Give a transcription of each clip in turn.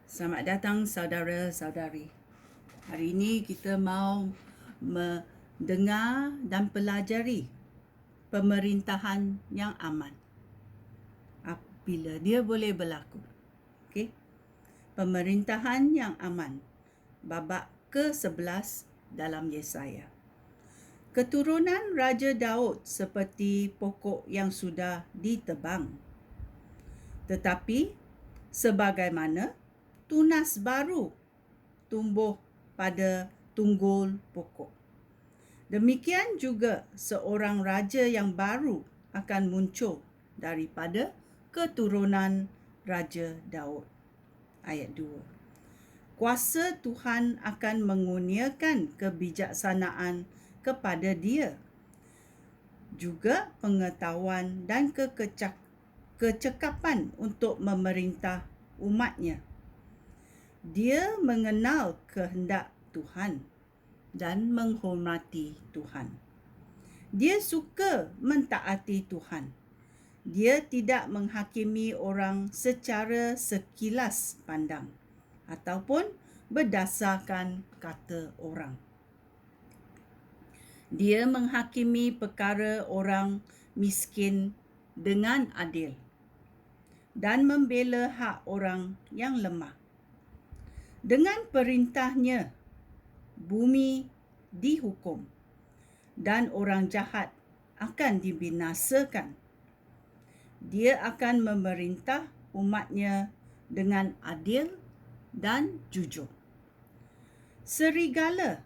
Selamat datang saudara-saudari. Hari ini kita mau mendengar dan pelajari pemerintahan yang aman. Bila dia boleh berlaku. Okey. Pemerintahan yang aman. Babak ke-11 dalam Yesaya. Keturunan Raja Daud seperti pokok yang sudah ditebang. Tetapi sebagaimana tunas baru tumbuh pada tunggul pokok. Demikian juga seorang raja yang baru akan muncul daripada keturunan Raja Daud. Ayat 2. Kuasa Tuhan akan mengurniakan kebijaksanaan kepada dia, juga pengetahuan dan kecekapan untuk memerintah umatnya. Dia mengenal kehendak Tuhan dan menghormati Tuhan. Dia suka mentaati Tuhan. Dia tidak menghakimi orang secara sekilas pandang ataupun berdasarkan kata orang. Dia menghakimi perkara orang miskin dengan adil dan membela hak orang yang lemah. Dengan perintahnya, bumi dihukum dan orang jahat akan dibinasakan. Dia akan memerintah umatnya dengan adil dan jujur. Serigala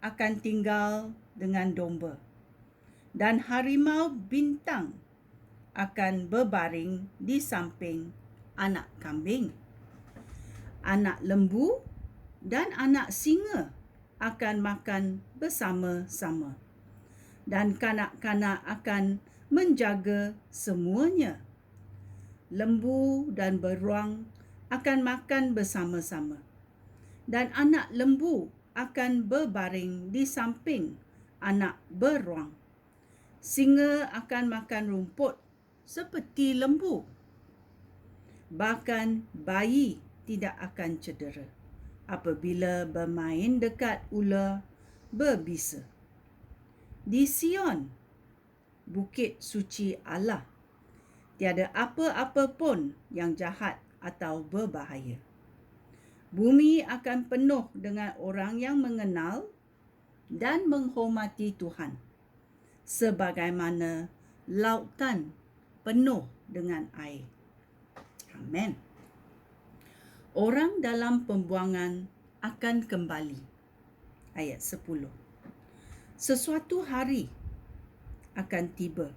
akan tinggal dengan domba, dan harimau bintang akan berbaring di samping anak kambing. Anak lembu dan anak singa akan makan bersama-sama, dan kanak-kanak akan menjaga semuanya. Lembu dan beruang akan makan bersama-sama, dan anak lembu akan berbaring di samping anak beruang. Singa akan makan rumput seperti lembu. Bahkan bayi tidak akan cedera apabila bermain dekat ular berbisa. Di Sion, bukit suci Allah, tiada apa-apa pun yang jahat atau berbahaya. Bumi akan penuh dengan orang yang mengenal dan menghormati Tuhan, sebagaimana lautan penuh dengan air. Amen. Orang dalam pembuangan akan kembali. Ayat 10. Sesuatu hari akan tiba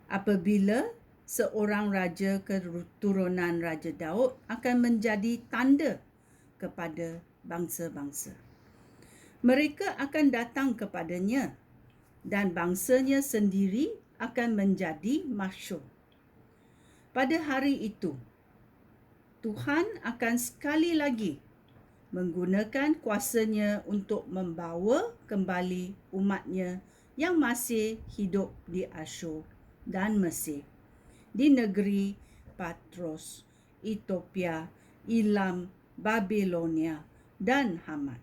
apabila seorang raja keturunan Raja Daud akan menjadi tanda kepada bangsa-bangsa. Mereka akan datang kepadanya, dan bangsanya sendiri akan menjadi masyhur. Pada hari itu, Tuhan akan sekali lagi menggunakan kuasanya untuk membawa kembali umatnya yang masih hidup di Asyur dan Mesir, di negeri Patros, Ethiopia, Elam, Babilonia dan Hamat,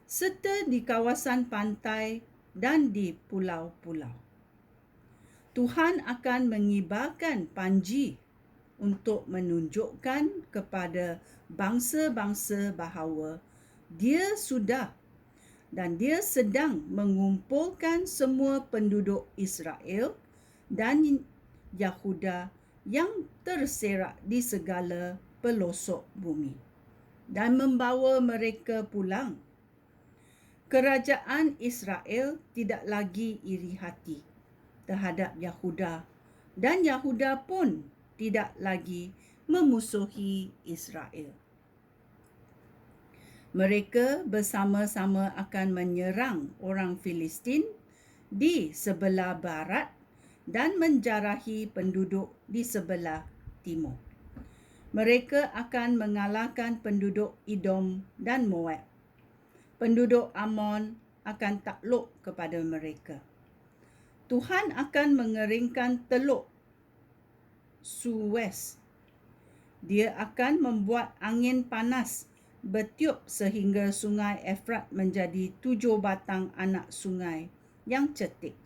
serta di kawasan pantai dan di pulau-pulau. Tuhan akan mengibarkan panji untuk menunjukkan kepada bangsa-bangsa bahawa dia sudah dan dia sedang mengumpulkan semua penduduk Israel dan Yahuda yang terserak di segala pelosok bumi dan membawa mereka pulang. Kerajaan Israel tidak lagi iri hati terhadap Yahuda, dan Yahuda pun tidak lagi memusuhi Israel. Mereka bersama-sama akan menyerang orang Filistin di sebelah barat dan menjarahi penduduk di sebelah timur. Mereka akan mengalahkan penduduk Edom dan Moab. Penduduk Ammon akan takluk kepada mereka. Tuhan akan mengeringkan teluk Suez Dia akan membuat angin panas bertiup sehingga sungai Efrat menjadi 7 batang anak sungai yang cetek.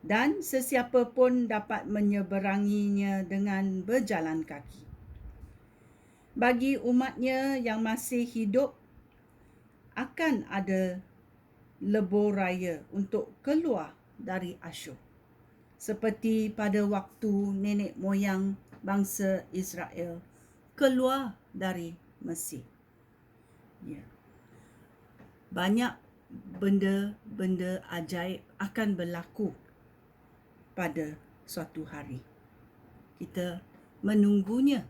Dan sesiapa pun dapat menyeberanginya dengan berjalan kaki. Bagi umatnya yang masih hidup, akan ada lebuh raya untuk keluar dari Asyur. Seperti pada waktu nenek moyang bangsa Israel keluar dari Mesir. Ya. Banyak benda-benda ajaib akan berlaku pada suatu hari. Kita menunggunya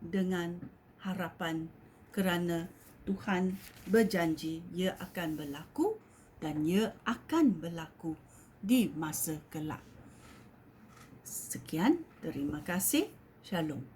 dengan harapan kerana Tuhan berjanji ia akan berlaku dan ia akan berlaku di masa kelak. Sekian, terima kasih. Shalom.